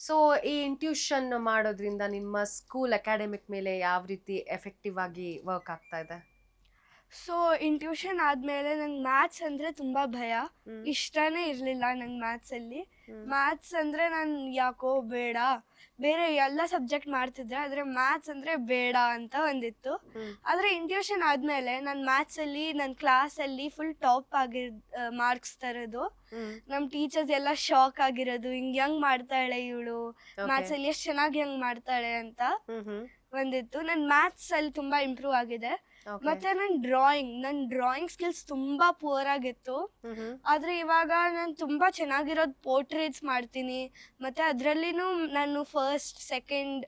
So ಈ intuition ಮಾಡೋದ್ರಿಂದ ನಿಮ್ಮ ಸ್ಕೂಲ್ ಅಕಾಡೆಮಿಕ್ ಮೇಲೆ ಯಾವ ರೀತಿ ಎಫೆಕ್ಟಿವ್ ಆಗಿ ವರ್ಕ್ ಆಗ್ತಾ ಇದೆ? ಸೊ ಇಂಟ್ಯೂಷನ್ ಆದಮೇಲೆ ನಂಗೆ ಮ್ಯಾಥ್ಸ್ ಅಂದರೆ ತುಂಬ ಭಯ. ಇಷ್ಟನೇ ಇರಲಿಲ್ಲ ನಂಗೆ ಮ್ಯಾಥ್ಸಲ್ಲಿ. ಮ್ಯಾಥ್ಸ್ ಅಂದರೆ ನಾನು ಯಾಕೋ ಬೇಡ, ಬೇರೆ ಎಲ್ಲ ಸಬ್ಜೆಕ್ಟ್ ಮಾಡ್ತಿದ್ದೆ, ಆದರೆ ಮ್ಯಾಥ್ಸ್ ಅಂದರೆ ಬೇಡ ಅಂತ ಒಂದಿತ್ತು. ಆದರೆ ಇಂಟ್ಯೂಷನ್ ಆದಮೇಲೆ ನಾನು ಮ್ಯಾಥ್ಸಲ್ಲಿ ನನ್ನ ಕ್ಲಾಸಲ್ಲಿ ಫುಲ್ ಟಾಪ್ ಮಾರ್ಕ್ಸ್ ತರೋದು. ನಮ್ಮ ಟೀಚರ್ಸ್ ಎಲ್ಲ ಶಾಕ್ ಆಗಿರೋದು, ಹಿಂಗೆ ಹೆಂಗೆ ಮಾಡ್ತಾಳೆ ಇವಳು, ಮ್ಯಾಥ್ಸಲ್ಲಿ ಎಷ್ಟು ಚೆನ್ನಾಗಿ ಹೆಂಗೆ ಮಾಡ್ತಾಳೆ ಅಂತ ಒಂದಿತ್ತು. ನನ್ನ ಮ್ಯಾಥ್ಸಲ್ಲಿ ತುಂಬ ಇಂಪ್ರೂವ್ ಆಗಿದೆ. ಮತ್ತೆ ನನ್ನ ಡ್ರಾಯಿಂಗ್ ಸ್ಕಿಲ್ಸ್ ತುಂಬಾ ಪುವರ್ ಆಗಿತ್ತು. ಆದ್ರೆ ಇವಾಗ ನಾನು ತುಂಬಾ ಚೆನ್ನಾಗಿರೋದು ಪೋರ್ಟ್ರೇಟ್ಸ್ ಮಾಡ್ತೀನಿ. ಮತ್ತೆ ಅದ್ರಲ್ಲಿನೂ ನಾನು ಫಸ್ಟ್ ಸೆಕೆಂಡ್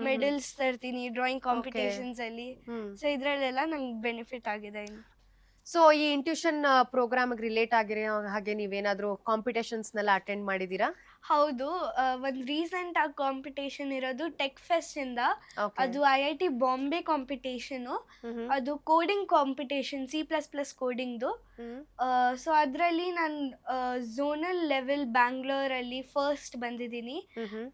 ಮೆಡಲ್ಸ್ ತರ್ತೀನಿ ಡ್ರಾಯಿಂಗ್ ಕಾಂಪಿಟೇಷನ್ಸ್ ಅಲ್ಲಿ. ಸೊ ಇದ್ರಲ್ಲೆಲ್ಲ ನಂಗೆ ಬೆನಿಫಿಟ್ ಆಗಿದೆ. ಸೊ ಈ ಇಂಟ್ಯೂಷನ್ ಪ್ರೋಗ್ರಾಮ್ ರಿಲೇಟ್ ಆಗಿರೋ ಹಾಗೆ ನೀವೇನಾದ್ರೂ ಕಾಂಪಿಟೇಷನ್ಸ್ನೆಲ್ಲ ಅಟೆಂಡ್ ಮಾಡಿದೀರಾ? ಹೌದು, ಒಂದು ರೀಸೆಂಟ್ ಆಗಿ ಕಾಂಪಿಟೇಷನ್ ಇರೋದು ಟೆಕ್ ಫೆಸ್ಟ್ ಇಂದ. ಅದು IIT ಬಾಂಬೆ ಕಾಂಪಿಟೇಷನ್. ಅದು ಕೋಡಿಂಗ್ ಕಾಂಪಿಟೇಷನ್, C++ ಕೋಡಿಂಗ್ದು. ಸೊ ಅದರಲ್ಲಿ ನಾನು ಝೋನಲ್ ಲೆವೆಲ್ ಬ್ಯಾಂಗ್ಳೂರಲ್ಲಿ ಫಸ್ಟ್ ಬಂದಿದ್ದೀನಿ.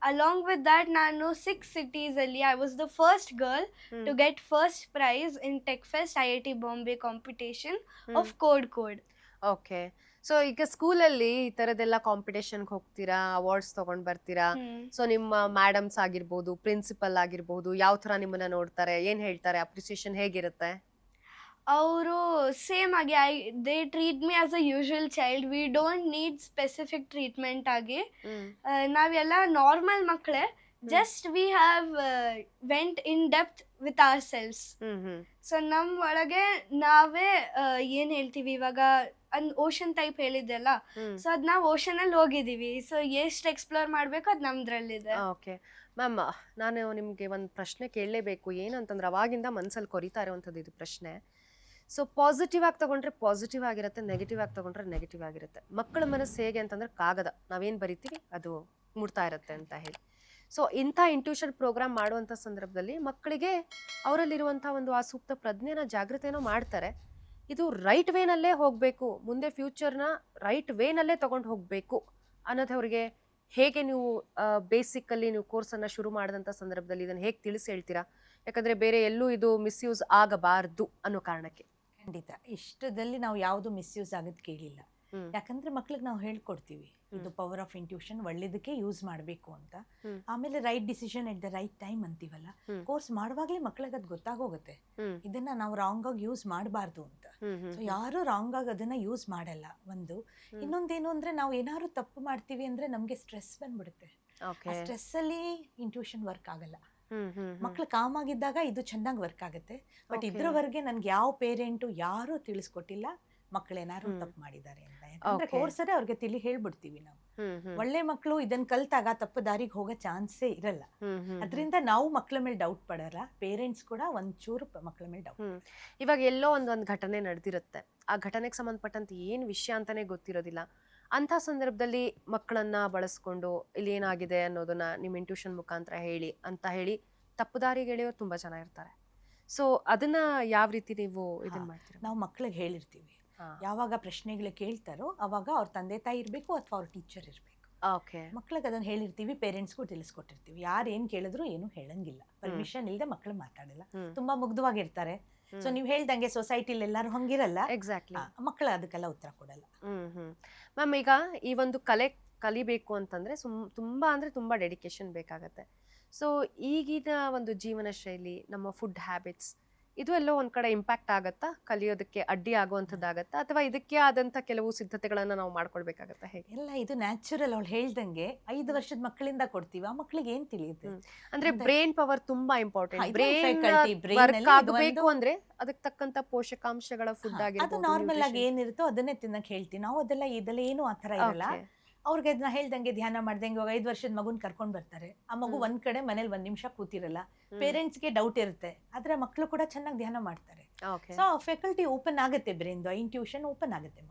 ಅಲಾಂಗ್ ವಿತ್ ದ್ಯಾಟ್ ನಾನು 6 cities ಅಲ್ಲಿ I was the first girl to get first prize in tech fest IIT Bombay competition of code. Okay. So ಈಗ ಸ್ಕೂಲಲ್ಲಿ ಈ ತರದೆಲ್ಲ ಕಾಂಪಿಟೇಷನ್ಗೆ ಹೋಗ್ತೀರಾ, ಅವಾರ್ಡ್ಸ್ ತಗೊಂಡ್ ಬರ್ತೀರಾ. ಸೊ ನಿಮ್ಮ ಮೇಡಮ್ಸ್ ಆಗಿರ್ಬೋದು, ಪ್ರಿನ್ಸಿಪಲ್ ಆಗಿರ್ಬೋದು, ಯಾವ ತರ ನಿಮ್ಮನ್ನ ನೋಡ್ತಾರೆ, ಏನ್ ಹೇಳ್ತಾರೆ, ಅಪ್ರಿಸಿಯೇಷನ್ ಹೇಗಿರುತ್ತೆ? ಅವರು ಸೇಮ್ ಆಗಿ they treat me as a usual child. We don't need specific treatment ಆಗಿ. ನಾವೆಲ್ಲ ನಾರ್ಮಲ್ ಮಕ್ಕಳೇ. Just we have went in depth with our selves. So ನಮ್ಮ ಒಳಗೆ ನಾವೇ ಏನ್ ಹೇಳ್ತೀವಿ ಇವಾಗ ಓಷನ್ ಟೈಪ್ ಹೇಳಿದ್ದೆಲ್ಲ. ಸೊ ಅದ್ ನಾವು ಓಷನ್ ಅಲ್ಲಿ ಹೋಗಿದೀವಿ. ಸೊ ಎಷ್ಟು ಎಕ್ಸ್ಪ್ಲೋರ್ ಮಾಡ್ಬೇಕು ಅದು ನಮ್ದ್ರಲ್ಲಿದೆ. ಓಕೆ ಮ್ಯಾಮ್, ನಾನು ನಿಮ್ಗೆ ಒಂದು ಪ್ರಶ್ನೆ ಕೇಳಲೇಬೇಕು. ಏನಂತಂದ್ರೆ ಅವಾಗಿಂದ ಮನ್ಸಲ್ಲಿ ಕೊರಿತಾ ಇರುವಂಥದ್ದು ಇದು ಪ್ರಶ್ನೆ. ಸೊ ಪಾಸಿಟಿವ್ ಆಗಿ ತಗೊಂಡ್ರೆ ಪಾಸಿಟಿವ್ ಆಗಿರುತ್ತೆ, ನೆಗೆಟಿವ್ ಆಗಿ ತಗೊಂಡ್ರೆ ನೆಗೆಟಿವ್ ಆಗಿರುತ್ತೆ. ಮಕ್ಕಳ ಮನಸ್ಸು ಹೇಗೆ ಅಂತಂದ್ರೆ ಕಾಗದ, ನಾವೇನು ಬರಿತೀವಿ ಅದು ಮುಡ್ತಾ ಇರುತ್ತೆ ಅಂತ ಹೇಳಿ. ಸೊ ಇಂಥ ಇಂಟ್ಯೂಷನ್ ಪ್ರೋಗ್ರಾಮ್ ಮಾಡುವಂಥ ಸಂದರ್ಭದಲ್ಲಿ ಮಕ್ಕಳಿಗೆ ಅವರಲ್ಲಿರುವಂಥ ಒಂದು ಆ ಸೂಕ್ತ ಪ್ರಜ್ಞೆನ ಜಾಗೃತೆನೋ ಮಾಡ್ತಾರೆ. ಇದು ರೈಟ್ ವೇನಲ್ಲೇ ಹೋಗಬೇಕು, ಮುಂದೆ ಫ್ಯೂಚರ್ನ ರೈಟ್ ವೇನಲ್ಲೇ ತಗೊಂಡು ಹೋಗಬೇಕು ಅನ್ನೋದು ಅವ್ರಿಗೆ ಹೇಗೆ ನೀವು ಬೇಸಿಕಲ್ಲಿ ನೀವು ಕೋರ್ಸನ್ನು ಶುರು ಮಾಡಿದಂಥ ಸಂದರ್ಭದಲ್ಲಿ ಇದನ್ನು ಹೇಗೆ ತಿಳಿಸಿ ಹೇಳ್ತೀರಾ? ಯಾಕಂದರೆ ಬೇರೆ ಎಲ್ಲೂ ಇದು ಮಿಸ್ಯೂಸ್ ಆಗಬಾರ್ದು ಅನ್ನೋ ಕಾರಣಕ್ಕೆ. ಖಂಡಿತ ಇಷ್ಟದಲ್ಲಿ ನಾವು ಯಾವುದು ಮಿಸ್ಯೂಸ್ ಆಗೋದು ಕೇಳಿಲ್ಲ. ಯಾಕಂದ್ರೆ ಮಕ್ಳಿಗೆ ನಾವು ಹೇಳ್ಕೊಡ್ತೀವಿ ಇದು ಪವರ್ ಆಫ್ ಇಂಟ್ಯೂಷನ್ ಒಳ್ಳೇದಕ್ಕೆ ಯೂಸ್ ಮಾಡಬೇಕು ಅಂತ. ಆಮೇಲೆ right decision at the right time ಅಂತೀವಲ್ಲ, ಕೋರ್ಸ್ ಮಾಡುವಾಗಲೇ ಮಕ್ಳಿಗೆ ಅದು ಗೊತ್ತಾಗೋಗುತ್ತೆ ಇದನ್ನ ನಾವು ರಾಂಗ್ ಆಗಿ ಯೂಸ್ ಮಾಡಬಾರ್ದು ಅಂತ. ಸೊ ಯಾರು ರಾಂಗ್ ಆಗಿ ಅದನ್ನ ಯೂಸ್ ಮಾಡಲ್ಲ. ಒಂದು ಇನ್ನೊಂದೇನು ಅಂದ್ರೆ ನಾವು ಏನಾದ್ರು ತಪ್ಪು ಮಾಡ್ತೀವಿ ಅಂದ್ರೆ ನಮ್ಗೆ ಸ್ಟ್ರೆಸ್ ಬಂದ್ಬಿಡುತ್ತೆ. ಸ್ಟ್ರೆಸ್ ಅಲ್ಲಿ ಇಂಟ್ಯೂಷನ್ ವರ್ಕ್ ಆಗಲ್ಲ. ಮಕ್ಳು ಕಾಮ್ ಆಗಿದ್ದಾಗ ಇದು ಚೆನ್ನಾಗಿ ವರ್ಕ್ ಆಗುತ್ತೆ. ಬಟ್ ಇದ್ರವರೆಗೆ ನನ್ಗೆ ಯಾವ ಪೇರೆಂಟು ಯಾರು ತಿಳಿಸ್ಕೊಟ್ಟಿಲ್ಲ ಮಕ್ಕಳೇನಾದ್ರು ತಪ್ಪು ಮಾಡಿದ್ದಾರೆ ಅಂತ. ಯಾಕಂದ್ರೆ ಕೋರ್ಸರೇ ಅವ್ರಿಗೆ ತಿಳಿ ಹೇಳ್ಬಿಡ್ತೀವಿ ನಾವು. ಒಳ್ಳೆ ಮಕ್ಕಳು ಇದನ್ನ ಕಲ್ತಾಗ ತಪ್ಪು ದಾರಿಗೆ ಹೋಗೋ ಚಾನ್ಸೇ ಇರಲ್ಲ. ಅದರಿಂದ ನಾವು ಮಕ್ಕಳ ಮೇಲೆ ಡೌಟ್ ಪಡಲ್ಲ, ಪೇರೆಂಟ್ಸ್ ಕೂಡ ಒಂಚೂರು ಮಕ್ಕಳ ಮೇಲೆ ಡೌಟ್. ಇವಾಗ ಎಲ್ಲೋ ಒಂದೊಂದು ಘಟನೆ ನಡೆದಿರುತ್ತೆ, ಆ ಘಟನೆಗೆ ಸಂಬಂಧಪಟ್ಟಂತ ಏನ್ ವಿಷಯ ಅಂತಾನೆ ಗೊತ್ತಿರೋದಿಲ್ಲ. ಅಂಥ ಸಂದರ್ಭದಲ್ಲಿ ಮಕ್ಕಳನ್ನ ಬಳಸ್ಕೊಂಡು ಇಲ್ಲಿ ಏನಾಗಿದೆ ಅನ್ನೋದನ್ನ ನಿಮ್ಮ ಇಂಟ್ಯೂಷನ್ ಮುಖಾಂತರ ಹೇಳಿ ತಪ್ಪು ದಾರಿಗೆ ಎಳೆಯೋರು ತುಂಬಾ ಜನ ಇರ್ತಾರೆ. ಸೊ ಅದನ್ನ ಯಾವ ರೀತಿ ನೀವು ಇದನ್ನ ಮಾಡ್ತೀರಾ? ನಾವು ಮಕ್ಕಳಿಗೆ ಹೇಳಿರ್ತೀವಿ, ಯಾವಾಗ ಪ್ರಶ್ನೆಗಳು ಕೇಳ್ತಾರೋ ಅವಾಗ ಅವ್ರ ತಂದೆ ತಾಯಿ ಇರಬೇಕು ಅಥವಾ ಅವ್ರ ಟೀಚರ್ ಇರಬೇಕು. ಮಕ್ಳಿಗೆ ಅದನ್ನ ಹೇಳಿರ್ತೀವಿ, ಪೇರೆಂಟ್ಸ್ಗೂ ತಿಳಿಸ್ಕೊಟ್ಟಿರ್ತೀವಿ. ಯಾರು ಏನ್ ಕೇಳಿದ್ರು ಏನು ಹೇಳಂಗಿಲ್ಲ, ಪರ್ಮಿಷನ್ ಇಲ್ಲದೆ ಮಕ್ಕಳು ಮಾತಾಡಲ್ಲ, ತುಂಬಾ ಮುಗ್ಧವಾಗಿರ್ತಾರೆ. ಸೊ ನೀವ್ ಹೇಳ್ದಂಗೆ ಸೊಸೈಟಿಲಿ ಎಲ್ಲಾರು ಹಂಗಿರಲ್ಲ. ಎಕ್ಸಾಕ್ಟ್ಲಿ, ಮಕ್ಕಳು ಅದಕ್ಕೆಲ್ಲ ಉತ್ತರ ಕೊಡಲ್ಲ. ಮ್ಯಾಮ್, ಈಗ ಈ ಒಂದು ಕಲಿಬೇಕು ಅಂತಂದ್ರೆ ತುಂಬಾ ಡೆಡಿಕೇಶನ್ ಬೇಕಾಗತ್ತೆ. ಸೊ ಈಗಿನ ಒಂದು ಜೀವನ ಶೈಲಿ, ನಮ್ಮ ಫುಡ್ ಹ್ಯಾಬಿಟ್ಸ್, ಇದು ಎಲ್ಲೋ ಒಂದ್ ಕಡೆ ಇಂಪ್ಯಾಕ್ಟ್ ಆಗತ್ತಾ, ಕಲಿಯೋದಕ್ಕೆ ಅಡ್ಡಿ ಆಗುವಂಥದ್ದಾಗತ್ತಾ, ಅಥವಾ ಇದಕ್ಕೆ ಆದಂತ ಕೆಲವು ಸಿದ್ಧತೆಗಳನ್ನ ನಾವು ಮಾಡ್ಕೊಳ್ಬೇಕಾಗತ್ತಾ, ಹೇಗೆ? ಎಲ್ಲ ಇದು ನ್ಯಾಚುರಲ್. ಅವ್ಳು ಹೇಳ್ದಂಗೆ 5 ವರ್ಷದ ಮಕ್ಕಳಿಂದ ಕೊಡ್ತೀವಿ, ಆ ಮಕ್ಕಳಿಗೆ ಏನ್ ತಿಳಿಯುತ್ತೆ ಅಂದ್ರೆ ಬ್ರೈನ್ ಪವರ್ ತುಂಬಾ ಇಂಪಾರ್ಟೆಂಟ್. ಬ್ರೈನ್ ವರ್ಕ್ ಆಗಬೇಕು ಅಂದ್ರೆ ಅದಕ್ಕೆ ತಕ್ಕಂತ ಪೋಷಕಾಂಶಗಳ ಫುಡ್ ಆಗಿರ್ಬೋದು, ಅದು ನಾರ್ಮಲ್ ಆಗಿ ಏನಿರುತ್ತೋ ಅದನ್ನೇ ತಿನ್ನಕ್ ಹೇಳ್ತೀವಿ ನಾವು. ಇದೆಲ್ಲ ಏನು ಆತರ ಇರಲ್ಲ. ಅವ್ರಿಗೆ ಅದನ್ನ ಹೇಳ್ದಂಗೆ ಧ್ಯಾನ ಮಾಡ್ದಂಗೆ ಇವಾಗ 5 ವರ್ಷದ ಮಗುನ್ ಕರ್ಕೊಂಡ್ ಬರ್ತಾರೆ. ಆ ಮಗು ಒಂದ್ ಕಡೆ ಮನೇಲಿ 1 ನಿಮಿಷ ಕೂತಿರಲ್ಲ. ಪೇರೆಂಟ್ಸ್ಗೆ ಡೌಟ್ ಇರುತ್ತೆ, ಆದ್ರೆ ಮಕ್ಕಳು ಕೂಡ ಚೆನ್ನಾಗಿ ಧ್ಯಾನ ಮಾಡ್ತಾರೆ. ಸೊ ಫ್ಯಾಕಲ್ಟಿ ಓಪನ್ ಆಗುತ್ತೆ, ಬ್ರೈನ್ ಇಂಟ್ಯೂಷನ್ ಓಪನ್ ಆಗುತ್ತೆ.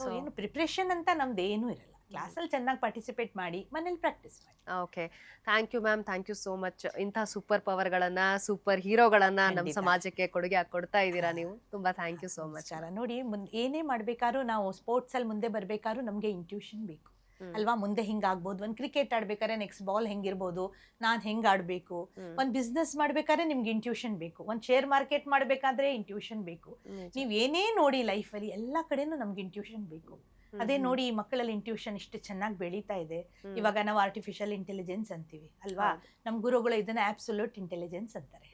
ಸೊ ಏನು ಪ್ರಿಪ್ರೇಷನ್ ಅಂತ ನಮ್ದು ಏನು ಇರಲ್ಲ. ಕ್ಲಾಸಲ್ಲಿ ಚೆನ್ನಾಗಿ ಪಾರ್ಟಿಸಿಪೇಟ್ ಮಾಡಿ, ಮನೇಲಿ ಪ್ರಾಕ್ಟೀಸ್ ಮಾಡಿ. Okay, thank you ma'am, thank you so much. ಇಂಥ ಸೂಪರ್ ಪವರ್ಗಳನ್ನ, ಸೂಪರ್ ಹೀರೋಗಳನ್ನ ನಮ್ಮ ಸಮಾಜಕ್ಕೆ ಕೊಡುಗೆ ಕೊಡ್ತಾ ಇದ್ದೀರಾ ನೀವು. ತುಂಬಾ ಥ್ಯಾಂಕ್ ಯು ಸೋ ಮಚ್. ನೋಡಿ, ಏನೇ ಮಾಡ್ಬೇಕಾದ್ರೂ ನಾವು ಸ್ಪೋರ್ಟ್ಸ್ ಅಲ್ಲಿ ಮುಂದೆ ಬರ್ಬೇಕಾದ್ರೂ ನಮ್ಗೆ ಇಂಟ್ಯೂಷನ್ ಬೇಕು. ಅಲ್ವಾ, ಮುಂದೆ ಹಿಂಗಾಗ್ಬೋದು. ಒಂದು ಕ್ರಿಕೆಟ್ ಆಡ್ಬೇಕಾದ್ರೆ ನೆಕ್ಸ್ಟ್ ಬಾಲ್ ಹೆಂಗಿರ್ಬೋದು, ನಾನು ಹೆಂಗ್ ಆಡ್ಬೇಕು. ಒಂದು ಬಿಸ್ನೆಸ್ ಮಾಡ್ಬೇಕಾದ್ರೆ ನಿಮ್ಗೆ ಇಂಟ್ಯೂಷನ್ ಬೇಕು. ಒಂದು ಶೇರ್ ಮಾರ್ಕೆಟ್ ಮಾಡ್ಬೇಕಾದ್ರೆ ಇಂಟ್ಯೂಷನ್ ಬೇಕು. ನೀವ್ ಏನೇ ನೋಡಿ ಲೈಫಲ್ಲಿ ಎಲ್ಲಾ ಕಡೆನೂ ನಮ್ಗೆ ಇಂಟ್ಯೂಷನ್ ಬೇಕು. ಅದೇ ನೋಡಿ ಈ ಮಕ್ಕಳಲ್ಲಿ ಇಂಟ್ಯೂಷನ್ ಇಷ್ಟು ಚೆನ್ನಾಗಿ ಬೆಳೀತಾ ಇದೆ. ಇವಾಗ ನಾವು ಆರ್ಟಿಫಿಷಿಯಲ್ ಇಂಟೆಲಿಜೆನ್ಸ್ ಅಂತೀವಿ ಅಲ್ವಾ, ನಮ್ ಗುರುಗಳು ಇದನ್ನ ಆಬ್ಸಲ್ಯೂಟ್ ಇಂಟೆಲಿಜೆನ್ಸ್ ಅಂತಾರೆ.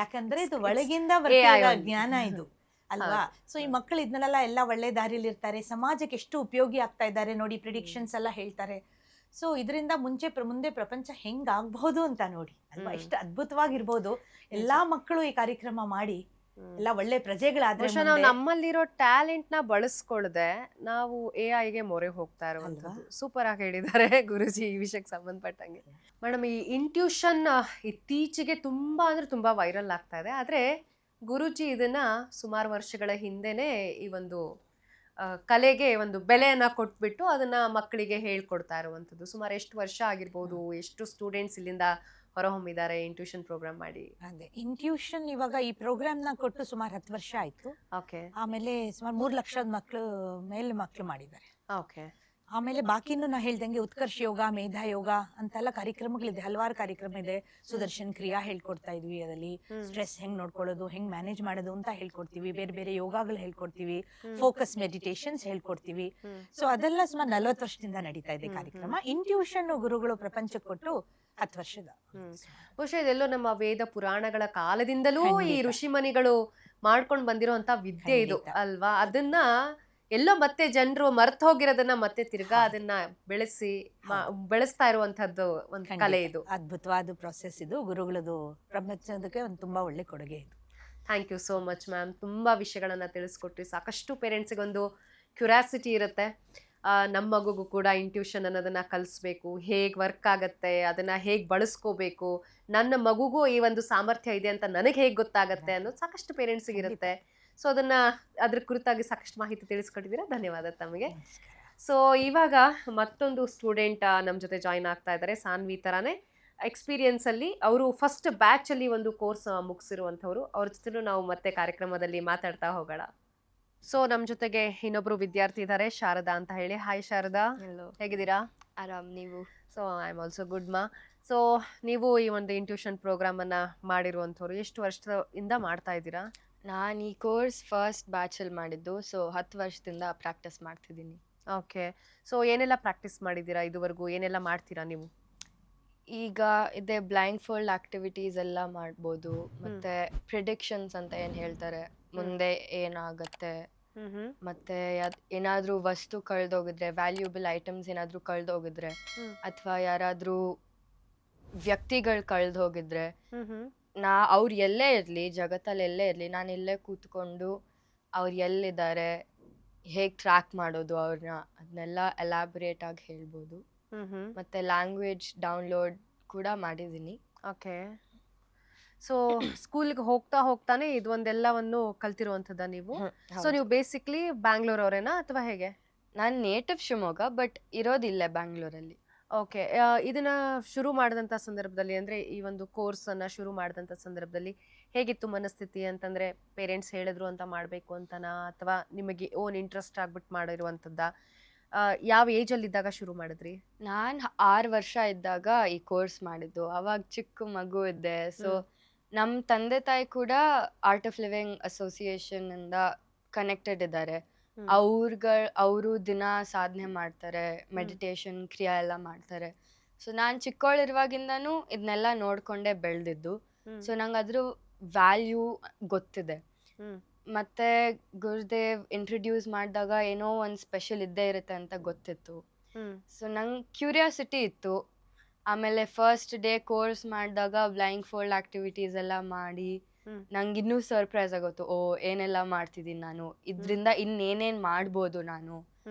ಯಾಕಂದ್ರೆ ಇದು ಒಳಗಿಂದ ಬರ್ತಿರೋ ಜ್ಞಾನ ಇದು ಅಲ್ವಾ. ಸೊ ಈ ಮಕ್ಕಳು ಇದನ್ನೆಲ್ಲ ಎಲ್ಲ ಒಳ್ಳೆ ದಾರಿಲಿ ಇರ್ತಾರೆ, ಸಮಾಜಕ್ಕೆ ಎಷ್ಟು ಉಪಯೋಗಿ ಆಗ್ತಾ ಇದ್ದಾರೆ ನೋಡಿ, ಪ್ರಿಡಿಕ್ಷನ್ಸ್ ಎಲ್ಲ ಹೇಳ್ತಾರೆ. ಸೊ ಇದರಿಂದ ಮುಂದೆ ಪ್ರಪಂಚ ಹೆಂಗ್ ಆಗ್ಬಹುದು ಅಂತ ನೋಡಿ ಅಲ್ವಾ, ಎಷ್ಟು ಅದ್ಭುತವಾಗಿರ್ಬೋದು. ಎಲ್ಲಾ ಮಕ್ಕಳು ಈ ಕಾರ್ಯಕ್ರಮ ಮಾಡಿ ಎಲ್ಲ ಒಳ್ಳೆ ಪ್ರಜೆಗಳಾದ್ರೆ ನಾವು ನಮ್ಮಲ್ಲಿರೋ ಟ್ಯಾಲೆಂಟ್ ನ ಬಳಸ್ಕೊಳ್ದೆ ನಾವು AI ಗೆ ಮೊರೆ ಹೋಗ್ತಾ ಇರುವಂತದ್ದು. ಸೂಪರ್ ಆಗಿ ಹೇಳಿದ್ದಾರೆ ಗುರುಜಿ ಈ ವಿಷಯಕ್ಕೆ ಸಂಬಂಧಪಟ್ಟಂಗೆ. ಮೇಡಮ್, ಈ ಇಂಟ್ಯೂಷನ್ ಇತ್ತೀಚೆಗೆ ತುಂಬಾ ಅಂದ್ರೆ ತುಂಬಾ ವೈರಲ್ ಆಗ್ತಾ ಇದೆ. ಆದ್ರೆ ಗುರುಜಿ ಇದನ್ನ ಸುಮಾರು ವರ್ಷಗಳ ಹಿಂದೆನೆ ಈ ಒಂದು ಕಲೆಗೆ ಒಂದು ಬೆಲೆಯನ್ನ ಕೊಟ್ಬಿಟ್ಟು ಅದನ್ನ ಮಕ್ಕಳಿಗೆ ಹೇಳ್ಕೊಡ್ತಾ ಇರುವಂತದ್ದು. ಸುಮಾರು ಎಷ್ಟು ವರ್ಷ ಆಗಿರ್ಬೋದು, ಎಷ್ಟು ಸ್ಟೂಡೆಂಟ್ಸ್ ಇಲ್ಲಿಂದ ಹೊರಹೊಮ್ಮಿದ್ದಾರೆ ಇಂಟ್ಯೂಷನ್ ಪ್ರೋಗ್ರಾಮ್ ಮಾಡಿ? ಅದೇ ಇಂಟ್ಯೂಷನ್ ಇವಾಗ ಈ ಪ್ರೋಗ್ರಾಮ್ ನ ಕೊಟ್ಟು ಸುಮಾರು 10 ವರ್ಷ ಆಯ್ತು. ಓಕೆ. ಆಮೇಲೆ ಸುಮಾರು 3 ಲಕ್ಷದ ಮಕ್ಕಳು ಮಾಡಿದ್ದಾರೆ. ಓಕೆ. ಆಮೇಲೆ ಬಾಕಿನೂ ನಾ ಹೇಳ್ದಂಗೆ ಉತ್ಕರ್ಷ ಯೋಗ, ಮೇಧಾ ಯೋಗ ಅಂತೆಲ್ಲ ಕಾರ್ಯಕ್ರಮಗಳಿದೆ, ಹಲವಾರು ಕಾರ್ಯಕ್ರಮ ಇದೆ. ಸುದರ್ಶನ್ ಕ್ರಿಯಾ ಹೇಳ್ಕೊಡ್ತಾ ಇದ್ವಿ, ಅದರಲ್ಲಿ ಸ್ಟ್ರೆಸ್ ಹೆಂಗ್ ನೋಡ್ಕೊಳ್ಳೋದು, ಹೆಂಗ್ ಮ್ಯಾನೇಜ್ ಮಾಡೋದು ಅಂತ ಹೇಳ್ಕೊಡ್ತೀವಿ. ಬೇರೆ ಬೇರೆ ಯೋಗಗಳು ಹೇಳ್ಕೊಡ್ತೀವಿ, ಫೋಕಸ್ ಮೆಡಿಟೇಷನ್ಸ್ ಹೇಳ್ಕೊಡ್ತೀವಿ. ಸೊ ಅದೆಲ್ಲ ಸುಮಾರು 40 ವರ್ಷದಿಂದ ನಡೀತಾ ಇದೆ ಕಾರ್ಯಕ್ರಮ. ಇಂಟ್ಯೂಷನ್ ಗುರುಗಳು ಪ್ರಪಂಚಕ್ಕೆ ಕೊಟ್ಟು 10 ವರ್ಷದ. ಬಹುಶಃ ಇದೆಲ್ಲೋ ನಮ್ಮ ವೇದ ಪುರಾಣಗಳ ಕಾಲದಿಂದಲೂ ಈ ಋಷಿಮನಿಗಳು ಮಾಡ್ಕೊಂಡು ಬಂದಿರುವಂತ ವಿದ್ಯೆ ಇದು ಅಲ್ವಾ. ಅದನ್ನ ಎಲ್ಲೋ ಮತ್ತೆ ಜನರು ಮರ್ತು ಹೋಗಿರೋದನ್ನ ಮತ್ತೆ ತಿರ್ಗಾ ಅದನ್ನ ಬೆಳೆಸ್ತಾ ಇರುವಂತದ್ದು ಒಂದು ಕಲೆ ಇದು. ಅದ್ಭುತವಾದ ಪ್ರೊಸೆಸ್ ಇದು, ಗುರುಗಳದು ಪ್ರಪಂಚದಕ್ಕೆ ಒಂದು ತುಂಬಾ ಒಳ್ಳೆ ಕೊಡುಗೆ ಇದು. Thank you so much ma'am. ತುಂಬಾ ವಿಷಯಗಳನ್ನ ತಿಳಿಸ್ಕೊಟ್ರಿ. ಸಾಕಷ್ಟು ಪೇರೆಂಟ್ಸಿಗೆ ಒಂದು ಕ್ಯೂರಿಯಾಸಿಟಿ ಇರುತ್ತೆ, ನಮ್ಮ ಮಗುಗೂ ಕೂಡ ಇಂಟ್ಯೂಷನ್ ಅನ್ನೋದನ್ನ ಕಲಿಸ್ಬೇಕು, ಹೇಗೆ ವರ್ಕ್ ಆಗತ್ತೆ, ಅದನ್ನ ಹೇಗೆ ಬಳಸ್ಕೋಬೇಕು, ನನ್ನ ಮಗುಗೂ ಈ ಒಂದು ಸಾಮರ್ಥ್ಯ ಇದೆ ಅಂತ ನನಗೆ ಹೇಗೆ ಗೊತ್ತಾಗತ್ತೆ ಅನ್ನೋದು ಸಾಕಷ್ಟು ಪೇರೆಂಟ್ಸಿಗೆ ಇರುತ್ತೆ. ಸೊ ಅದ್ರ ಕುರಿತಾಗಿ ಸಾಕಷ್ಟು ಮಾಹಿತಿ ತಿಳಿಸ್ಕೊಟ್ಟಿದ್ದೀರಾ, ಧನ್ಯವಾದ ತಮಗೆ. ಸೊ ಇವಾಗ ಮತ್ತೊಂದು ಸ್ಟೂಡೆಂಟ್ ನಮ್ಮ ಜೊತೆ ಜಾಯಿನ್ ಆಗ್ತಾ ಇದ್ದಾರೆ. ಸಾನ್ವಿ ತರಾನೇ ಎಕ್ಸ್ಪೀರಿಯನ್ಸ್ ಅಲ್ಲಿ ಅವರು ಫಸ್ಟ್ ಬ್ಯಾಚ್ ಅಲ್ಲಿ ಒಂದು ಕೋರ್ಸ್ ಮುಗಿಸಿರುವಂಥವ್ರು. ಅವ್ರ ಜೊತೆ ನಾವು ಮತ್ತೆ ಕಾರ್ಯಕ್ರಮದಲ್ಲಿ ಮಾತಾಡ್ತಾ ಹೋಗೋಣ. ಸೊ ನಮ್ಮ ಜೊತೆಗೆ ಇನ್ನೊಬ್ರು ವಿದ್ಯಾರ್ಥಿ ಇದ್ದಾರೆ, ಶಾರದಾ ಅಂತ ಹೇಳಿ. ಹಾಯ್ ಶಾರದಾ, ಹೇಗಿದ್ದೀರಾ? ಆರಾಮ್, ನೀವು? So I am also good ಮಾ. ಸೊ ನೀವು ಈ ಒಂದು ಇಂಟ್ಯೂಷನ್ ಪ್ರೋಗ್ರಾಮ್ ಅನ್ನ ಮಾಡಿರುವಂಥವ್ರು, ಎಷ್ಟು ವರ್ಷದಿಂದ ಮಾಡ್ತಾ ಇದ್ದೀರಾ? ನಾನು ಈ ಕೋರ್ಸ್ ಫಸ್ಟ್ ಬ್ಯಾಚಲ್ಲಿ ಮಾಡಿದ್ದು, ಸೊ 10 ವರ್ಷದಿಂದ ಪ್ರಾಕ್ಟೀಸ್ ಮಾಡ್ತಿದ್ದೀನಿ. ಓಕೆ. ಸೊ ಏನೆಲ್ಲ ಪ್ರಾಕ್ಟೀಸ್ ಮಾಡಿದ್ದೀರಾ ಇದುವರೆಗೂ, ಏನೆಲ್ಲ ಮಾಡ್ತೀರಾ ನೀವು? ಈಗ ಇದೆ ಬ್ಲೈಂಡ್ ಫೋಲ್ಡ್ ಆಕ್ಟಿವಿಟೀಸ್ ಎಲ್ಲ ಮಾಡ್ಬೋದು, ಮತ್ತೆ ಪ್ರಿಡಿಕ್ಷನ್ಸ್ ಅಂತ ಏನು ಹೇಳ್ತಾರೆ, ಮುಂದೆ ಏನಾಗತ್ತೆ, ಮತ್ತೆ ಏನಾದರೂ ವಸ್ತು ಕಳೆದೋಗಿದ್ರೆ, ವ್ಯಾಲ್ಯೂಬಲ್ ಐಟಮ್ಸ್ ಏನಾದರೂ ಕಳೆದೋಗಿದ್ರೆ, ಅಥವಾ ಯಾರಾದರೂ ವ್ಯಕ್ತಿಗಳು ಕಳೆದೋಗಿದ್ರೆ, ಅವ್ರು ಎಲ್ಲೇ ಇರಲಿ, ಜಗತ್ತಲ್ಲಿ ಎಲ್ಲೇ ಇರಲಿ, ನಾನು ಇಲ್ಲೇ ಕೂತ್ಕೊಂಡು ಅವ್ರು ಎಲ್ಲಿದ್ದಾರೆ, ಹೇಗೆ ಟ್ರ್ಯಾಕ್ ಮಾಡೋದು ಅವ್ರನ್ನ, ಅದನ್ನೆಲ್ಲ ಎಲಾಬ್ರೇಟ್ ಆಗಿ ಹೇಳ್ಬೋದು. ಮತ್ತೆ ಲ್ಯಾಂಗ್ವೇಜ್ ಡೌನ್ಲೋಡ್ ಕೂಡ ಮಾಡಿದ್ದೀನಿ. ಓಕೆ. ಸೊ ಸ್ಕೂಲ್ಗೆ ಹೋಗ್ತಾನೆ ಇದೊಂದೆಲ್ಲವನ್ನು ಕಲ್ತಿರುವಂಥದ್ದ ನೀವು? ಸೊ ನೀವು ಬೇಸಿಕ್ಲಿ ಬ್ಯಾಂಗ್ಳೂರ್ ಅವರೇನಾ ಅಥವಾ ಹೇಗೆ? ನಾನು ನೇಟಿವ್ ಶಿವಮೊಗ್ಗ, ಬಟ್ ಇರೋದಿಲ್ಲ ಬ್ಯಾಂಗ್ಳೂರಲ್ಲಿ. ಓಕೆ. ಇದನ್ನ ಶುರು ಮಾಡಿದಂಥ ಸಂದರ್ಭದಲ್ಲಿ, ಅಂದರೆ ಈ ಒಂದು ಕೋರ್ಸನ್ನು ಶುರು ಮಾಡಿದಂಥ ಸಂದರ್ಭದಲ್ಲಿ ಹೇಗಿತ್ತು ಮನಸ್ಥಿತಿ ಅಂತಂದರೆ, ಪೇರೆಂಟ್ಸ್ ಹೇಳಿದ್ರು ಅಂತ ಮಾಡಬೇಕು ಅಂತನಾ, ಅಥವಾ ನಿಮಗೆ ಓನ್ ಇಂಟ್ರೆಸ್ಟ್ ಆಗ್ಬಿಟ್ಟು ಮಾಡಿರುವಂಥದ್ದ? ಯಾವ ಏಜಲ್ಲಿದ್ದಾಗ ಶುರು ಮಾಡಿದ್ರಿ? ನಾನು 6 ವರ್ಷ ಇದ್ದಾಗ ಈ ಕೋರ್ಸ್ ಮಾಡಿದ್ದು. ಅವಾಗ ಚಿಕ್ಕ ಮಗು ಇದ್ದೆ. ಸೊ ನಮ್ಮ ತಂದೆ ತಾಯಿ ಕೂಡ ಆರ್ಟ್ ಆಫ್ ಲಿವಿಂಗ್ ಅಸೋಸಿಯೇಷನ್ ಇಂದ ಕನೆಕ್ಟೆಡ್ ಇದ್ದಾರೆ. ಅವರು ದಿನ ಸಾಧನೆ ಮಾಡ್ತಾರೆ, ಮೆಡಿಟೇಷನ್ ಕ್ರಿಯಾ ಎಲ್ಲ ಮಾಡ್ತಾರೆ. ಸೊ ನಾನು ಚಿಕ್ಕವಳಿರುವಾಗಿಂದನೂ ಇದನ್ನೆಲ್ಲ ನೋಡ್ಕೊಂಡೇ ಬೆಳೆದಿದ್ದು. ಸೊ ನಂಗೆ ಅದ್ರ ವ್ಯಾಲ್ಯೂ ಗೊತ್ತಿದೆ. ಮತ್ತೆ ಗುರುದೇವ್ ಇಂಟ್ರೊಡ್ಯೂಸ್ ಮಾಡಿದಾಗ ಏನೋ ಒಂದು ಸ್ಪೆಷಲ್ ಇದ್ದೇ ಇರುತ್ತೆ ಅಂತ ಗೊತ್ತಿತ್ತು. ಸೊ ನಂಗೆ ಕ್ಯೂರಿಯಾಸಿಟಿ ಇತ್ತು. ಆಮೇಲೆ ಫಸ್ಟ್ ಡೇ ಕೋರ್ಸ್ ಮಾಡಿದಾಗ ಬ್ಲೈಂಡ್ ಫೋಲ್ಡ್ ಆಕ್ಟಿವಿಟೀಸ್ ಎಲ್ಲ ಮಾಡಿ ನಂಗೆ ಇನ್ನೂ ಸರ್ಪ್ರೈಸ್ ಆಗೋತು. ಏನೆಲ್ಲ ಮಾಡ್ತಿದ್ದೀನಿ ನಾನು, ಇದರಿಂದ ಇನ್ನೇನೇನು ಮಾಡ್ಬೋದು ನಾನು.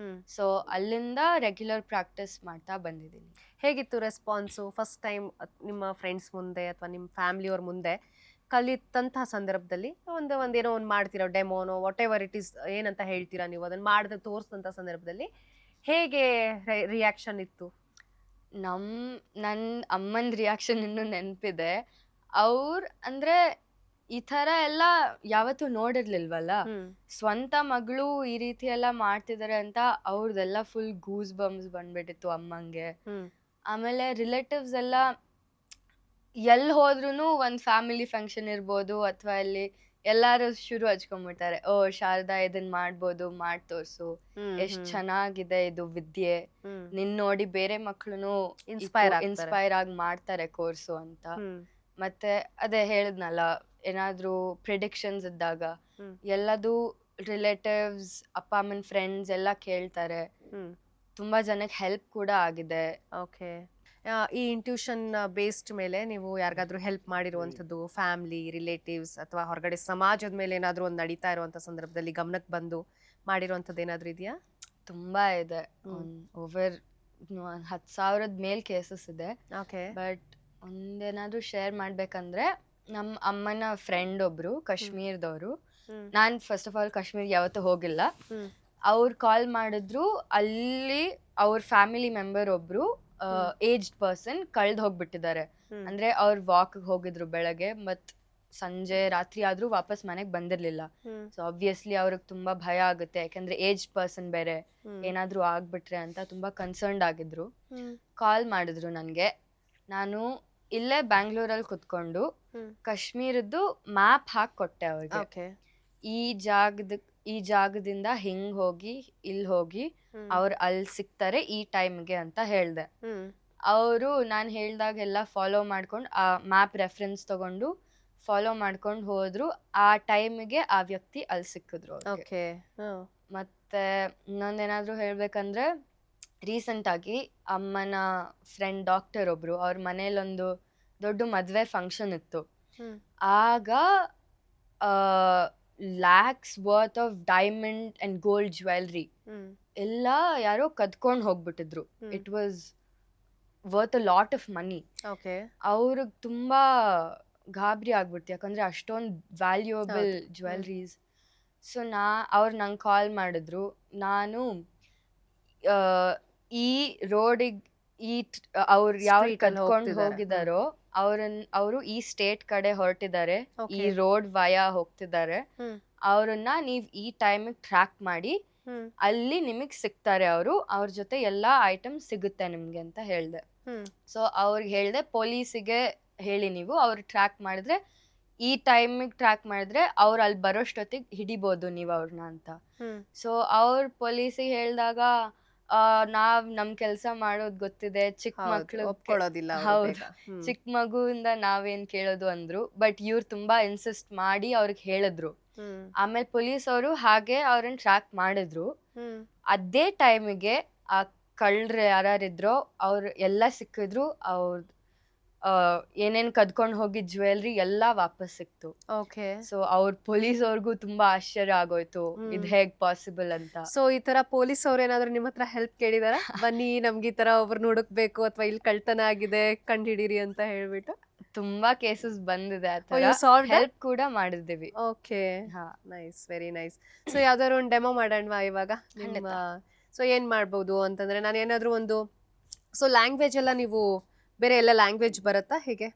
ಸೊ ಅಲ್ಲಿಂದ ರೆಗ್ಯುಲರ್ ಪ್ರಾಕ್ಟೀಸ್ ಮಾಡ್ತಾ ಬಂದಿದ್ದೀನಿ. ಹೇಗಿತ್ತು ರೆಸ್ಪಾನ್ಸು ಫಸ್ಟ್ ಟೈಮ್ ನಿಮ್ಮ ಫ್ರೆಂಡ್ಸ್ ಮುಂದೆ ಅಥವಾ ನಿಮ್ಮ ಫ್ಯಾಮಿಲಿಯವ್ರ ಮುಂದೆ ಕಲಿತಂತಹ ಸಂದರ್ಭದಲ್ಲಿ? ಒಂದೇನೋ ಒಂದು ಮಾಡ್ತೀರಾ, ಡೆಮೋನೋ ವಾಟ್ ಎವರ್ ಇಟ್ ಈಸ್, ಏನಂತ ಹೇಳ್ತೀರಾ ನೀವು, ಅದನ್ನು ಮಾಡಿದ ತೋರಿಸಿದಂಥ ಸಂದರ್ಭದಲ್ಲಿ ಹೇಗೆ ರಿಯಾಕ್ಷನ್ ಇತ್ತು? ನನ್ನ ಅಮ್ಮನ ರಿಯಾಕ್ಷನ್ ಇನ್ನೂ ನೆನಪಿದೆ. ಅಂದರೆ ಈ ತರ ಎಲ್ಲ ಯಾವತ್ತೂ ನೋಡಿರ್ಲಿಲ್ವಲ್ಲ. ಸ್ವಂತ ಮಗಳು ಈ ರೀತಿ ಎಲ್ಲ ಮಾಡ್ತಿದಾರೆ ಅಂತ ಅವ್ರದೆಲ್ಲ ಫುಲ್ ಗೂಸ್ ಬಂಬ್ಸ್ ಬಂದ್ಬಿಟ್ಟಿತ್ತು ಅಮ್ಮಂಗೆ. ಆಮೇಲೆ ರಿಲೇಟಿವ್ಸ್ ಎಲ್ಲ ಎಲ್ಲಿ ಹೋದ್ರೂ ಒಂದ್ ಫ್ಯಾಮಿಲಿ ಫಂಕ್ಷನ್ ಇರ್ಬೋದು ಅಥವಾ ಅಲ್ಲಿ ಎಲ್ಲಾರು ಶುರು ಹಚ್ಕೊಂಡ್ಬಿಡ್ತಾರೆ, ಓ ಶಾರದಾ ಇದನ್ ಮಾಡ್ಬೋದು, ಮಾಡ್ ತೋರ್ಸು, ಎಷ್ಟ್ ಚೆನ್ನಾಗಿದೆ ಇದು ವಿದ್ಯೆ, ನಿನ್ ನೋಡಿ ಬೇರೆ ಮಕ್ಳುನು ಇನ್ಸ್ಪೈರ್ ಆಗಿ ಮಾಡ್ತಾರೆ ಕೋರ್ಸು ಅಂತ. ಮತ್ತೆ ಅದೇ ಹೇಳಿದ್ನಲ್ಲ, ಏನಾದ್ರೂ ಪ್ರಿಡಿಕ್ಷನ್ಸ್ ಇದ್ದಾಗ ಎಲ್ಲದು ರಿಲೇಟಿವ್ಸ್, ಅಪ್ಪ ಅಮ್ಮನ ಫ್ರೆಂಡ್ಸ್ ಎಲ್ಲ ಕೇಳ್ತಾರೆ. ತುಂಬಾ ಜನಕ್ಕೆ ಹೆಲ್ಪ್ ಕೂಡ ಆಗಿದೆ. ಓಕೆ, ಈ ಇಂಟ್ಯೂಷನ್ ಬೇಸ್ಡ್ ಮೇಲೆ ನೀವು ಯಾರಿಗಾದ್ರೂ ಹೆಲ್ಪ್ ಮಾಡಿರುವಂಥದ್ದು, ಫ್ಯಾಮಿಲಿ, ರಿಲೇಟಿವ್ಸ್ ಅಥವಾ ಹೊರಗಡೆ ಸಮಾಜದ ಮೇಲೆ ಏನಾದ್ರೂ ಒಂದು ನಡೀತಾ ಇರುವಂತ ಸಂದರ್ಭದಲ್ಲಿ ಗಮನಕ್ಕೆ ಬಂದು ಮಾಡಿರುವಂಥದ್ದು ಏನಾದ್ರೂ ಇದೆಯಾ? ತುಂಬಾ ಇದೆ. ಓವರ್ 10,000 ಮೇಲ್ ಕೇಸಸ್ ಇದೆ. ಓಕೆ, ಬಟ್ ಒಂದೇನಾದ್ರೂ ಶೇರ್ ಮಾಡ್ಬೇಕಂದ್ರೆ, ನಮ್ಮ ಅಮ್ಮನ ಫ್ರೆಂಡ್ ಒಬ್ರು ಕಾಶ್ಮೀರದವರು. ನಾನ್ ಫಸ್ಟ್ ಆಫ್ ಆಲ್ ಕಾಶ್ಮೀರ್ ಯಾವತ್ತೂ ಹೋಗಿಲ್ಲ. ಅವ್ರು ಕಾಲ್ ಮಾಡಿದ್ರು, ಅಲ್ಲಿ ಅವ್ರ ಫ್ಯಾಮಿಲಿ ಮೆಂಬರ್ ಒಬ್ರು ಏಜ್ಡ್ ಪರ್ಸನ್ ಕಳ್ದ್ ಹೋಗ್ಬಿಟ್ಟಿದ್ದಾರೆ. ಅಂದ್ರೆ ಅವ್ರು ವಾಕ್ ಹೋಗಿದ್ರು ಬೆಳಗ್ಗೆ, ಮತ್ ಸಂಜೆ ರಾತ್ರಿ ಆದ್ರೂ ವಾಪಸ್ ಮನೆಗ್ ಬಂದಿರ್ಲಿಲ್ಲ. ಸೊ ಆಬ್ವಿಯಸ್ಲಿ ಅವ್ರಿಗೆ ತುಂಬಾ ಭಯ ಆಗುತ್ತೆ, ಯಾಕಂದ್ರೆ ಏಜ್ಡ್ ಪರ್ಸನ್ ಬೇರೆ, ಏನಾದ್ರೂ ಆಗ್ಬಿಟ್ರೆ ಅಂತ ತುಂಬಾ ಕನ್ಸರ್ನ್ಡ್ ಆಗಿದ್ರು. ಕಾಲ್ ಮಾಡಿದ್ರು ನನ್ಗೆ. ನಾನು ಇಲ್ಲೇ ಬ್ಯಾಂಗ್ಳೂರಲ್ಲಿ ಕುತ್ಕೊಂಡು ಕಾಶ್ಮೀರದ್ದು ಮ್ಯಾಪ್ ಹಾಕಿ ಕೊಟ್ಟೆ ಅವ್ರಿಗೆ. ಈ ಜಾಗದಿಂದ ಹಿಂಗ್ ಹೋಗಿ ಇಲ್ಲಿ ಹೋಗಿ ಅವ್ರು ಅಲ್ಲಿ ಸಿಗ್ತಾರೆ ಈ ಟೈಮ್ಗೆ ಅಂತ ಹೇಳ್ದೆ. ಅವರು ನಾನು ಹೇಳ್ದಾಗೆಲ್ಲ ಫಾಲೋ ಮಾಡ್ಕೊಂಡು ಆ ಮ್ಯಾಪ್ ರೆಫರೆನ್ಸ್ ತಗೊಂಡು ಫಾಲೋ ಮಾಡ್ಕೊಂಡು ಹೋದ್ರು. ಆ ಟೈಮ್ಗೆ ಆ ವ್ಯಕ್ತಿ ಅಲ್ಲಿ ಸಿಕ್ಕಿದ್ರು. ಮತ್ತೆ ಇನ್ನೊಂದೇನಾದ್ರೂ ಹೇಳ್ಬೇಕಂದ್ರೆ, ರೀಸೆಂಟ್ ಆಗಿ ಅಮ್ಮನ ಫ್ರೆಂಡ್ ಡಾಕ್ಟರ್ ಒಬ್ರು, ಅವ್ರ ಮನೇಲೊಂದು ದೊಡ್ಡ ಮದ್ವೆ ಫಂಕ್ಷನ್ ಇತ್ತು. ಆಗ lakhs worth of diamond and gold jewellery ಎಲ್ಲ ಯಾರೋ ಕದ್ಕೊಂಡು ಹೋಗ್ಬಿಟ್ಟಿದ್ರು. It was worth a lot of money. ಅವ್ರಿಗೆ ತುಂಬಾ ಗಾಬರಿ ಆಗ್ಬಿಡ್ತು, ಯಾಕಂದ್ರೆ ಅಷ್ಟೊಂದು ವ್ಯಾಲ್ಯೂಯಬಲ್ ಜ್ಯುವೆಲ್ರೀಸ್. ಸೊ ಅವ್ರು ನಂಗೆ ಕಾಲ್ ಮಾಡಿದ್ರು. ನಾನು ಈ ರೋಡಿಗೆ ಅವ್ರು ಯಾವ ಕದ್ಕೊಂಡು ಹೋಗಿದಾರೋ ಅವರು ಈ ಸ್ಟೇಟ್ ಕಡೆ ಹೊರಟಿದ್ದಾರೆ, ಈ ರೋಡ್ ವಯಾ ಹೋಗ್ತಿದ್ದಾರೆ, ಅವ್ರನ್ನ ನೀವ್ ಈ ಟೈಮಿಗೆ ಟ್ರ್ಯಾಕ್ ಮಾಡಿ ಅಲ್ಲಿ ನಿಮಗ್ ಸಿಗ್ತಾರೆ. ಅವ್ರ ಜೊತೆ ಎಲ್ಲಾ ಐಟಮ್ ಸಿಗುತ್ತೆ ನಿಮ್ಗೆ ಅಂತ ಹೇಳ್ದೆ. ಸೊ ಅವ್ರಿಗೆ ಹೇಳ್ದೆ, ಪೊಲೀಸಿಗೆ ಹೇಳಿ ನೀವು, ಅವ್ರು ಟ್ರ್ಯಾಕ್ ಮಾಡಿದ್ರೆ, ಈ ಟೈಮಿಗೆ ಟ್ರ್ಯಾಕ್ ಮಾಡಿದ್ರೆ ಅವ್ರು ಅಲ್ಲಿ ಬರೋಷ್ಟೊತ್ತಿಗೆ ಹಿಡಿಬೋದು ನೀವು ಅವ್ರನ್ನ ಅಂತ. ಸೊ ಅವ್ರ ಪೊಲೀಸಿಗೆ ಹೇಳ್ದಾಗ, ನಾವ್ ನಮ್ ಕೆಲ್ಸ ಮಾಡೋದ್ ಗೊತ್ತಿದೆ, ಚಿಕ್ಕ ಮಕ್ಳು ಒಪ್ಕೊಳ್ಳೋದಿಲ್ಲ, ಹೌದು, ಚಿಕ್ಕ ಮಗುವಿಂದ ನಾವೇನ್ ಕೇಳೋದು ಅಂದ್ರು. ಬಟ್ ಇವ್ರು ತುಂಬಾ ಇನ್ಸಿಸ್ಟ್ ಮಾಡಿ ಅವ್ರಿಗೆ ಹೇಳಿದ್ರು. ಆಮೇಲೆ ಪೊಲೀಸ್ ಅವರು ಹಾಗೆ ಅವ್ರನ್ನ ಟ್ರ್ಯಾಕ್ ಮಾಡಿದ್ರು. ಅದೇ ಟೈಮಿಗೆ ಆ ಕಳ್ರು ಯಾರಿದ್ರೋ ಅವ್ರು ಎಲ್ಲ ಸಿಕ್ಕಿದ್ರು. ಅವ್ರ ಏನೇನ್ ಕದ್ಕೊಂಡ್ ಹೋಗಿದ್ ಜ್ಯುವೆಲ್ರಿ ಎಲ್ಲಾ ವಾಪಸ್ ಸಿಕ್ತು. ಸೊ ಅವ್ರ ಪೊಲೀಸ್ ಅವ್ರಿಗೂ ತುಂಬಾ ಆಶ್ಚರ್ಯ ಆಗೋಯ್ತು, ಇದ್ ಹೇಗ್ ಪಾಸಿಬಲ್ ಅಂತ. ಸೊ ಈ ತರ ಪೊಲೀಸ್ ಅವ್ರ ಏನಾದ್ರು ನಿಮ್ಮ ಹತ್ರ ಹೆಲ್ಪ್ ಕೇಳಿದಾರ, ಬನ್ನಿ ನಮ್ಗೆ ಈ ತರ ಒಬ್ರನ್ನ ಹುಡುಕ್ಬೇಕು ಅಥವಾ ಇಲ್ಲಿ ಕಳ್ತನ ಆಗಿದೆ ಕಂಡಿಡೀರಿ ಅಂತ ಹೇಳ್ಬಿಟ್ಟು? ತುಂಬಾ ಕೇಸಸ್ ಬಂದಿದೆ, ಹೆಲ್ಪ್ ಕೂಡ ಮಾಡಿದ್ದೀವಿ. Okay, nice, very nice. So ಯಾವ್ದಾದ್ರು ಒಂದು ಡೆಮೋ ಮಾಡೋಣವಾ ಇವಾಗ? ಸೊ ಏನ್ ಮಾಡ್ಬೋದು ಅಂತಂದ್ರೆ, ನಾನು ಏನಾದ್ರು ಒಂದು, ಸೊ ಲ್ಯಾಂಗ್ವೇಜ್ ಎಲ್ಲ ನೀವು ಬೇರೆ ಎಲ್ಲ ಲ್ಯಾಂಗ್ವೇಜ್ ಬರುತ್ತಾ ಹೇಗೆ?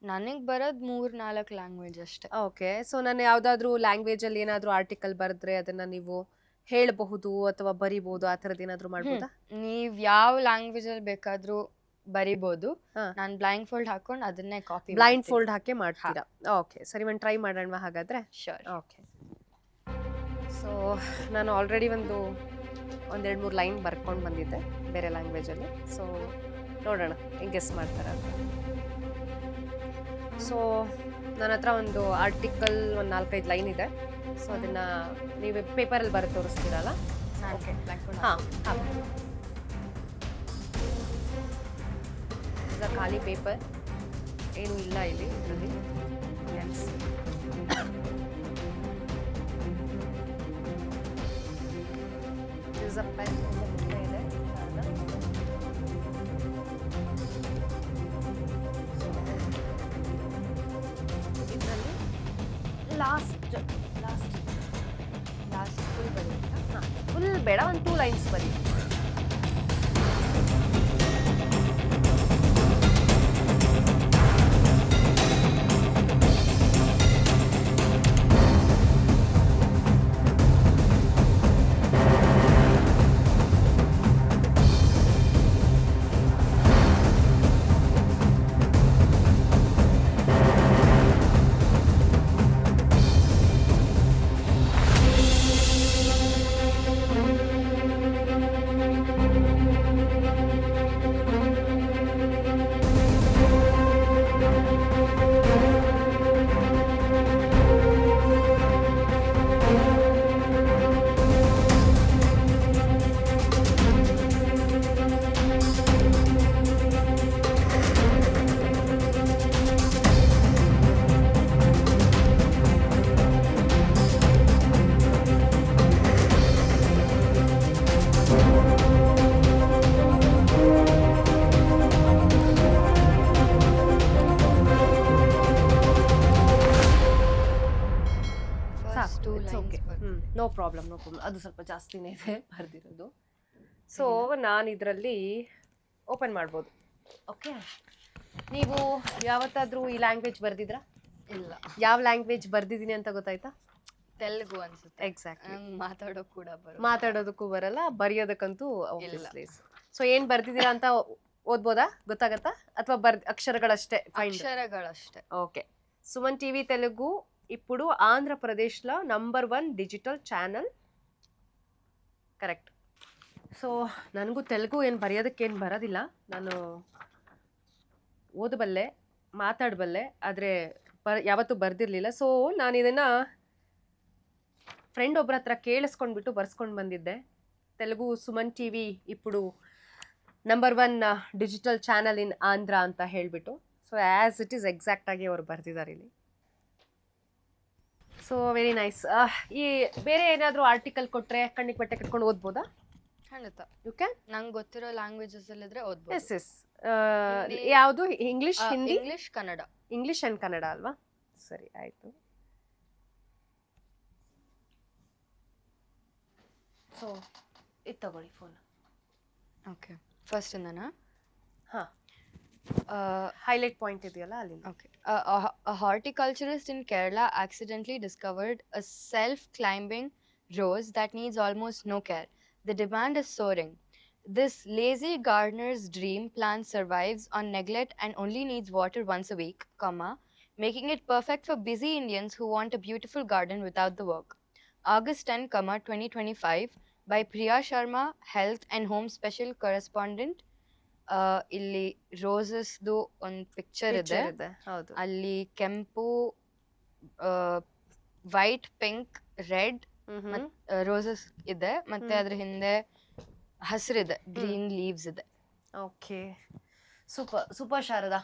ನನಗ್ ಬರೋದ್ 3-4 ಲ್ಯಾಂಗ್ವೇಜ್ ಅಷ್ಟೇ. ಓಕೆ, ಸೊ ನಾನು ಯಾವ್ದಾದ್ರು ಲ್ಯಾಂಗ್ವೇಜ್ ಅಲ್ಲಿ ಏನಾದ್ರು ಆರ್ಟಿಕಲ್ ಬರೆದ್ರೆ ಅದನ್ನ ನೀವು ಹೇಳಬಹುದು ಅಥವಾ ಬರಿಬಹುದು, ಆ ತರದ್ ಏನಾದ್ರು ಮಾಡ್ಬೋದಾ? ನೀವ್ ಯಾವ ಲ್ಯಾಂಗ್ವೇಜ್ ಅಲ್ಲಿ ಬೇಕಾದ್ರೂ ಬರಿಬಹುದು. ನಾನು ಬ್ಲೈಂಡ್ ಫೋಲ್ಡ್ ಹಾಕೊಂಡು ಅದನ್ನೇ ಕಾಪಿ ಬ್ಲೈಂಡ್ ಫೋಲ್ಡ್ ಹಾಕಿ ಮಾಡ್ತೀರಾ? ಓಕೆ, ಸರಿ, ಒಂದು ಟ್ರೈ ಮಾಡೋಣ ಹಾಗಾದ್ರೆ. ಶೋರ್. ಓಕೆ, ಸೊ ನಾನು ಆಲ್ರೆಡಿ ಒಂದು 2-3 ಲೈನ್ ಬರ್ಕೊಂಡು ಬಂದಿದ್ದೆ ಬೇರೆ ಲ್ಯಾಂಗ್ವೇಜಲ್ಲಿ. ಸೊ ನೋಡೋಣ ಹೆಂಗೆ ಗೆಸ್ ಮಾಡ್ತಾರೆ ಅಂತ. ಸೊ ನನ್ನ ಹತ್ರ ಒಂದು ಆರ್ಟಿಕಲ್ ಒಂದು 4-5 ಲೈನ್ ಇದೆ. ಸೊ ಅದನ್ನು ನೀವು ಪೇಪರಲ್ಲಿ ಬರೆದು ತೋರಿಸ್ತೀರಲ್ಲ? ಹಾಂ, ಈಗ ಖಾಲಿ ಪೇಪರ್ ಏನೂ ಇಲ್ಲ ಇಲ್ಲಿ ಇದರಲ್ಲಿ. ಪೆನ್ ಮುಂದೆ ಇದೆ. ಇದರಲ್ಲಿ ಲಾಸ್ಟ್ ಫುಲ್ ಬರೀತಾ? ಹಾಂ, ಫುಲ್ ಬೇಡ, ಒಂದು 2 ಲೈನ್ಸ್ ಬರೀ. ನೋ ಪ್ರಾಬ್ಲಮ್ ಅದು ಸ್ವಲ್ಪ ಜಾಸ್ತಿನೇ ಇದೆ ಬರ್ದಿರೋದು. ಸೊ ನಾನು ಇದರಲ್ಲಿ ಓಪನ್ ಮಾಡ್ಬೋದು. ಓಕೆ, ನೀವು ಯಾವತ್ತಾದ್ರೂ ಈ ಲ್ಯಾಂಗ್ವೇಜ್ ಬರ್ದಿದ್ರಾ? ಇಲ್ಲ, ಯಾವ ಲ್ಯಾಂಗ್ವೇಜ್ ಬರ್ದಿದ್ದೀನಿ ಅಂತ ಗೊತ್ತಾಯ್ತಾ? ತೆಲುಗು ಅನ್ಸುತ್ತೆ. ಎಕ್ಸಾಕ್ಟ್ಲಿ. ನಂಗೆ ಮಾತಾಡೋಕ್ ಕೂಡ ಬರೋ ಮಾತಾಡೋದಕ್ಕೂ ಬರಲ್ಲ, ಬರೆಯೋದಕ್ಕಂತೂ ಇಲ್ಲ. ಸೊ ಏನ್ ಬರ್ದಿದ್ದೀರಾ ಅಂತ ಓದ್ಬೋದಾ, ಗೊತ್ತಾಗತ್ತಾ, ಅಥವಾ ಅಕ್ಷರಗಳಷ್ಟೇ? ಅಕ್ಷರಗಳಷ್ಟೇ. ఓకే, సుమన్ టీవీ తెలుగు ఇప్పుడు ఆంధ్రప్రదేశ్లో number 1 digital channel. Correct. So ನನಗೂ ತೆಲುಗು ಏನು ಬರೆಯೋದಕ್ಕೇನು ಬರೋದಿಲ್ಲ, ನಾನು ಓದಬಲ್ಲೆ, ಮಾತಾಡಬಲ್ಲೆ, ಆದರೆ ಯಾವತ್ತೂ ಬರ್ದಿರಲಿಲ್ಲ. ಸೊ ನಾನು ಇದನ್ನು ಫ್ರೆಂಡ್ ಒಬ್ಬರ ಹತ್ರ ಕೇಳಿಸ್ಕೊಂಡ್ಬಿಟ್ಟು ಬರ್ಸ್ಕೊಂಡು ಬಂದಿದ್ದೆ. ತೆಲುಗು ಸುಮನ್ ಟಿವಿ ఇప్పుడు #1 ಡಿಜಿಟಲ್ ಚಾನಲ್ ಇನ್ ಆಂಧ್ರ ಅಂತ ಹೇಳಿಬಿಟ್ಟು. So as it is exact ಆಗಿ ಅವ್ರು ಬರ್ತಿದ್ದಾರೆ ಇಲ್ಲಿ. So very nice. ಈ ಬೇರೆ ಏನಾದರೂ ಆರ್ಟಿಕಲ್ ಕೊಟ್ಟರೆ ಕಣ್ಣಿಗೆ ಬಟ್ಟೆ ಕಟ್ಕೊಂಡು ಓದ್ಬೋದಾ? ಖಂಡಿತ. You can. ನಂಗೆ ಗೊತ್ತಿರೋ ಲ್ಯಾಂಗ್ವೇಜಸ್ ಅಲ್ಲಿದ್ರೆ ಓದ್ಬೋದು. Yes yes. ಯಾವುದು? English, Hindi? English, Kannada. English and Kannada ಅಲ್ವಾ? ಸರಿ, ಆಯಿತು. ಸೊ ಇದು ತಗೊಳ್ಳಿ ಫೋನ್. ಓಕೆ, ಫಸ್ಟ್ ಇಂದನಾ? ಹಾಂ, ಹೈಲೈಟ್ ಪಾಯಿಂಟ್ ಇದೆಯಲ್ಲ ಅಲ್ಲಿ. Okay. A horticulturist in Kerala accidentally discovered a self-climbing rose that needs almost no care. The demand is soaring. This lazy gardener's dream plant survives on neglect and only needs water once a week, making it perfect for busy Indians who want a beautiful garden without the work. August 10, 2025 by Priya Sharma, Health and Home Special Correspondent. ಇಲ್ಲಿ ರೋಸಸ್ದು ಒಂದು picture ಇದೆ. ಹೌದು. ಅಲ್ಲಿ ಕೆಂಪು, white, pink, red roses ಇದೆ, ಮತ್ತೆ ಅದ್ರ ಹಿಂದೆ ಹಸಿರಿದೆ, ಗ್ರೀನ್ ಲೀವ್ಸ್ ಇದೆ. Okay, super super Sharada.